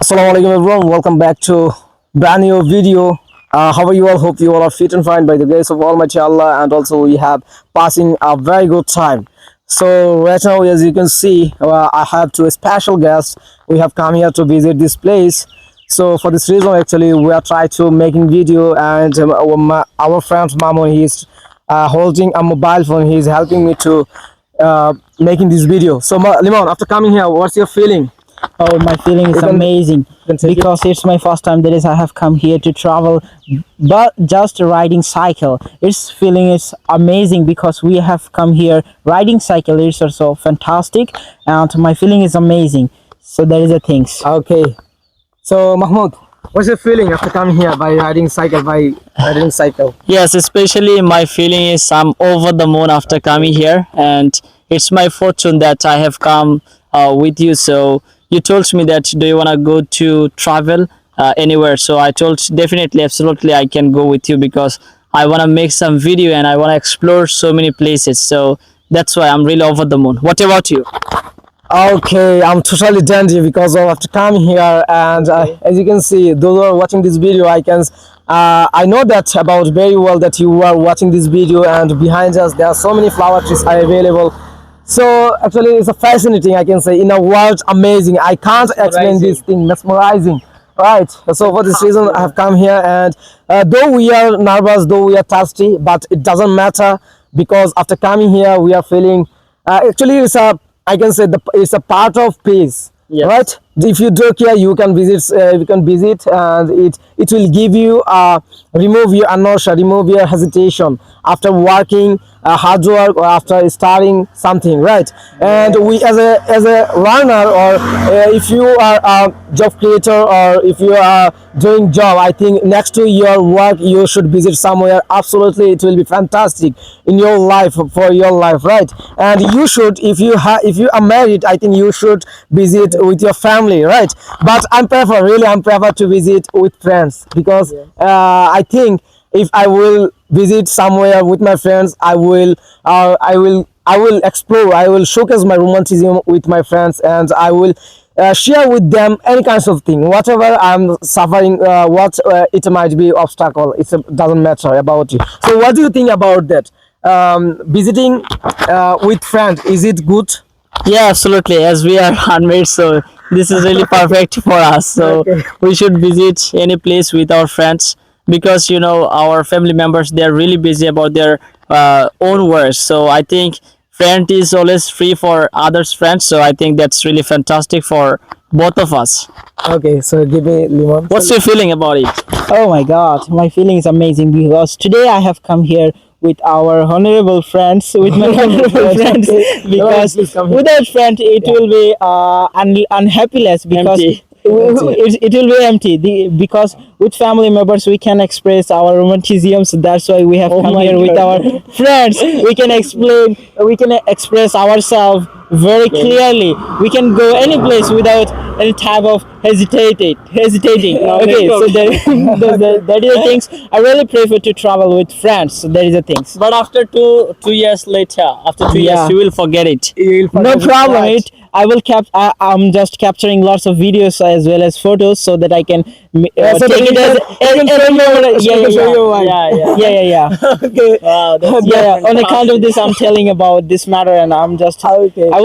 Assalamualaikum everyone, welcome back to brand new video. How are you all? Hope you all are fit and fine by the grace of Almighty Allah, and also we have passing a very good time. So right now, as you can see, I have two special guests. We have come here to visit this place. So for this reason, actually, we are trying to making video, and our friend Mamun, he is holding a mobile phone. He is helping me to making this video. So Limon, after coming here, what's your feeling? Oh, my feeling is amazing take because it's my first time that is I have come here to travel, but just riding cycle. Its feeling is amazing because we have come here riding cycle. It's also fantastic, and my feeling is amazing. So that is the things. Okay. So Mahmoud, what's your feeling after coming here by riding cycle? Yes, especially my feeling is I'm over the moon after coming here, and it's my fortune that I have come with you. So you told me that do you want to go to travel anywhere? So I told definitely, absolutely, I can go with you because I want to make some video and I want to explore so many places. So that's why I'm really over the moon. What about you? Okay, I'm totally dandy because of after coming here, and as you can see, those who are watching this video, I know that about very well that you are watching this video, and behind us there are so many flower trees are available. So actually, it's a fascinating, I can say, in a world amazing. I can't explain this thing, mesmerizing. Right. So for this reason, I have come here, and though we are nervous, though we are thirsty, but it doesn't matter because after coming here, we are feeling. Actually, I can say it's a part of peace. Yes. Right. If you do here, you can visit. And it will give you remove your inertia, remove your hesitation after working hard work or after starting something, right? And we as a learner, or if you are a job creator, or if you are doing job, I think next to your work you should visit somewhere. Absolutely, it will be fantastic in your life, for your life, right? And you should, if you are married, I think you should visit with your family, right? But I'm prefer to visit with friends because I think if I will visit somewhere with my friends, I will explore, I will showcase my romanticism with my friends, and I will share with them any kinds of thing, whatever I'm suffering, what it might be obstacle, it doesn't matter about you. So what do you think about that? Visiting with friends, is it good? Yeah, absolutely. As we are unmarried, so this is really perfect for us. So Okay. we should visit any place with our friends because our family members, they're really busy about their own work. So I think friend is always free for others' friends. So I think that's really fantastic for both of us. Okay, so give me lemon. What's your feeling about it? Oh my God, my feeling is amazing because today I have come here with our honorable friends, with my honorable friends, because please come here. without friend it will be unhappiness because Empty. it will be empty. Because with family members we can express our romanticism. So that's why we have come my here with God. our friends. We can express ourselves very clearly. We can go any place without any type of hesitating. Okay, so that is the things. I really prefer to travel with friends. So that is the things. But after two years later, after 2 years, Yeah. you will forget it. No problem. I'm just capturing lots of videos as well as photos so that I can so take it as show your wife. yeah. Okay. Wow, that's On account of this, I'm telling about this matter, and I'm just. Okay. I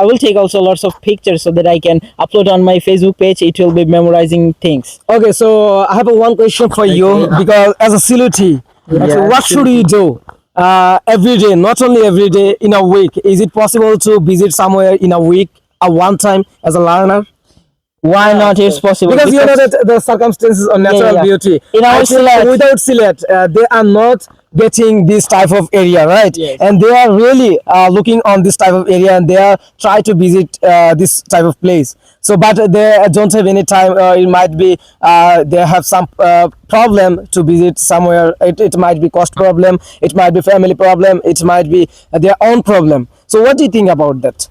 will take also lots of pictures so that I can upload on my Facebook page. It will be memorizing things. Okay, so I have a one question for you because as a CLT, what should you do every day? Not only every day, in a week. Is it possible to visit somewhere in a week at one time as a learner? Why not? It's possible Because you know that the circumstances of natural yeah. beauty. In our I think Sylhet- without Sylhet, they are not getting this type of area, right? Yes. And they are really looking on this type of area, and they are trying to visit this type of place. So, but they don't have any time. It might be they have some problem to visit somewhere. It might be cost problem. It might be family problem. It might be their own problem. So, what do you think about that?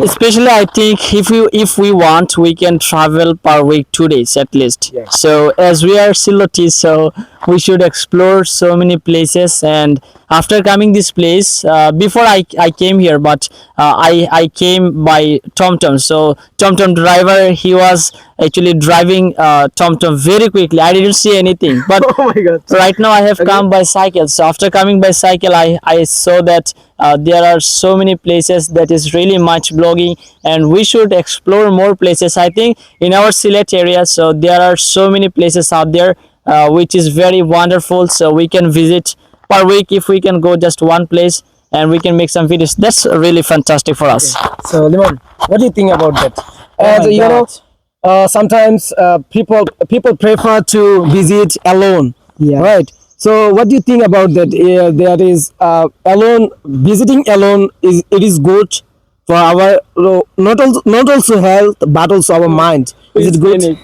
Especially, I think if we want, we can travel per week 2 days at least. Yeah. So as we are silotis, so we should explore so many places. And after coming this place, before I came here, but I came by TomTom. So TomTom driver, he was actually driving TomTom very quickly. I didn't see anything, but Oh my God. right now I have come by cycle. So after coming by cycle, I saw that there are so many places that is really much blogging, and we should explore more places. I think in our Sylhet area, so there are so many places out there which is very wonderful. So we can visit per week. If we can go just one place and we can make some videos, that's really fantastic for us. So Limon, what do you think about that? And my you know, God. sometimes people prefer to visit alone. Yeah. Right. So what do you think about that? There is alone visiting alone is it is good for our not also health but also our mind. Is it good?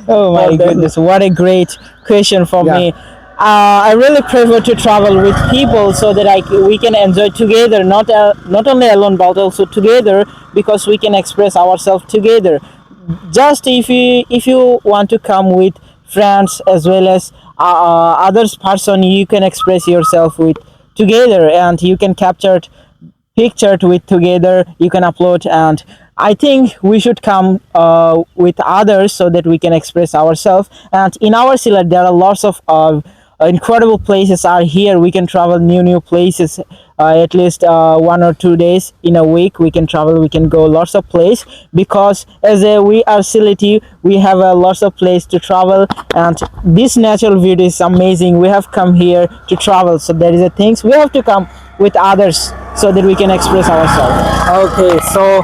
Oh my goodness, what a great question for Yeah. me. I really prefer to travel with people so that we can enjoy together, not only alone but also together, because we can express ourselves together. Just if you want to come with friends as well as others person, you can express yourself with together, and you can capture pictured with together, you can upload. And I think we should come with others so that we can express ourselves. And in our Sylhet there are lots of incredible places are here. We can travel new places, at least 1 or 2 days in a week. We can travel, we can go lots of place, because as we are Sylheti, we have lots of place to travel. And this natural beauty is amazing. We have come here to travel, so there is a things we have to come with others so that we can express ourselves. Okay, so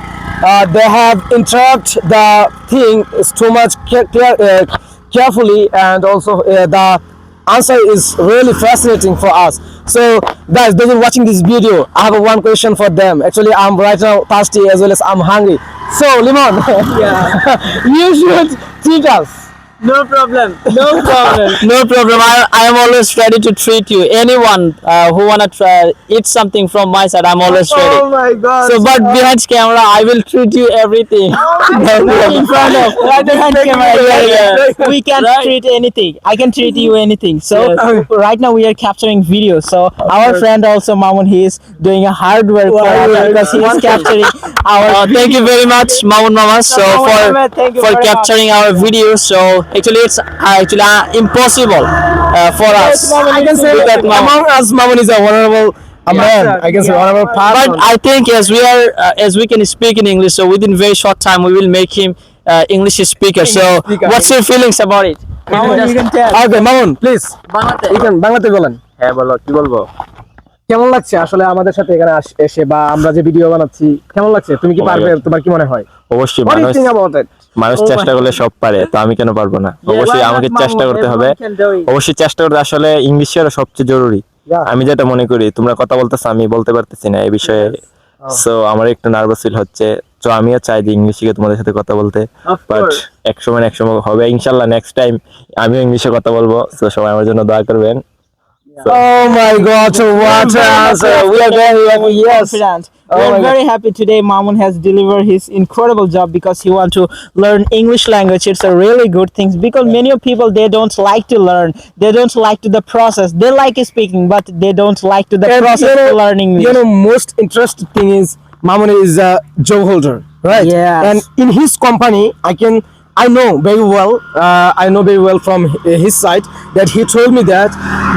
they have interrupt the thing is too much carefully, and also the answer is really fascinating for us. So guys, those who are watching this video, I have one question for them. Actually, I'm right now thirsty as well as I'm hungry. So Limon, Yeah. you should treat us. No problem. No problem. No problem. I am always ready to treat you. Anyone who wanna try eat something from my side, I'm always ready. Oh my God. So, but behind camera, I will treat you everything. Not in front of right behind camera. Yeah. We can Right. treat anything. I can treat you anything. So Yes. right now we are capturing video. So our friend also Mamun, he is doing a hard work for us because he is capturing our. Thank you very much, Mamun Mama, so Mamun Mama, thank you for very capturing our video. So actually, it's actually impossible for us. I can say Look at Mamun. among us, Mamun is a honorable man. sir. I can say Yeah. honorable person. But I think as we can speak in English, so within very short time we will make him English speaker. So speaker. what's your feelings about it? Mamun, you can tell. Okay, Mamun, please. You can বাংলাতে বলেন। হ্যাঁ বলো কি বলবো কেমন লাগছে আসলে আমাদের সাথে এখানে এসে বা আমরা যে ভিডিও বানাচ্ছি কেমন লাগছে তুমি কি Oh my পারবে God. তোমার কি মনে হয় অবশ্যই What do you মানুষ think about it? মানুষ Oh my চেষ্টা করলে সব পারে তো আমি কেন পারবো না অবশ্যই why not, আমাকে চেষ্টা Mamun? করতে হবে Everyone can do it. অবশ্যই চেষ্টা করতে আসলে ইংলিশের সবচেয়ে জরুরি Yeah. আমি যেটা মনে করি তোমরা কথা বলতেছো আমি বলতে পারতেছি না এই বিষয়ে সো আমার একটু নার্ভাস ফিল হচ্ছে তো আমিও চাই যে ইংলিশে তোমাদের সাথে কথা বলতে Of বাট course. এক সময় হবে ইনশাআল্লাহ নেক্সট টাইম আমিও ইংলিশে কথা বলবো সো সবাই আমার জন্য দোয়া করবেন Oh my God, so what an answer. We are very happy. Yes. Confident. Oh We my are very happy today. Mamun has delivered his incredible job because he want to learn English language. It's a really good thing because many of people they don't like to learn. They don't like to the process. They like speaking, but they don't like to the And process to learn English. You know, most interesting thing is Mamun is a job holder, right? Yes. And in his company, I know very well. I know very well from his side that he told me that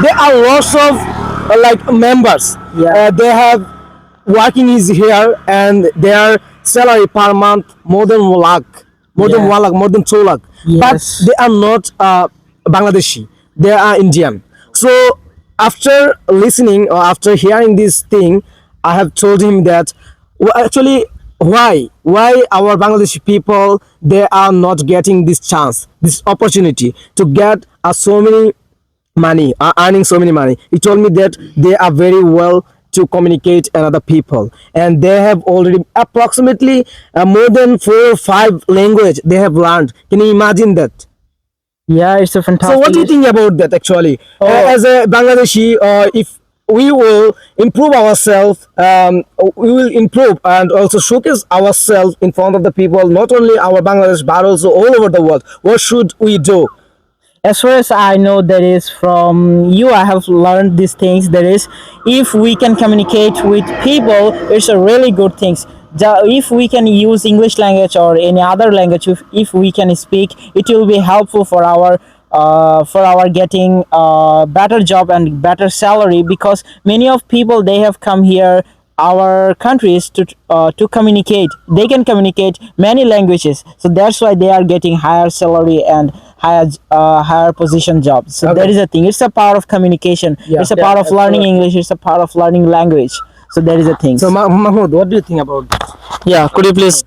there are lots of like members. Yeah. They have working is here and their salary per month more than 1 lakh, more than Yeah. 1 lakh, more than 2 lakh. Yes. But they are not Bangladeshi. They are Indian. So after listening or after hearing this thing, I have told him that actually why our Bangladeshi people they are not getting this chance, this opportunity to get so many money, earning so many money. He told me that they are very well to communicate another people and they have already approximately more than 4 or 5 language they have learned. Can you imagine that? Yeah, it's a fantastic. So what do you think about that actually? As a Bangladeshi, if we will improve ourselves, we will improve and also showcase ourselves in front of the people, not only our Bangladesh but also all over the world. What should we do? as far as I know, that is from you. I have learned these things. That is, if we can communicate with people, it's a really good things. If we can use English language or any other language, if we can speak, it will be helpful for our getting better job and better salary, because many of people, they have come here our countries to communicate. They can communicate many languages, so that's why they are getting higher salary and higher position jobs. So Okay. that is the thing. It's a part of communication. Yeah. It's a Yeah, part of learning absolutely. English. It's a part of learning language. So that is the thing. So Mahmoud, what do you think about? Yeah, could you please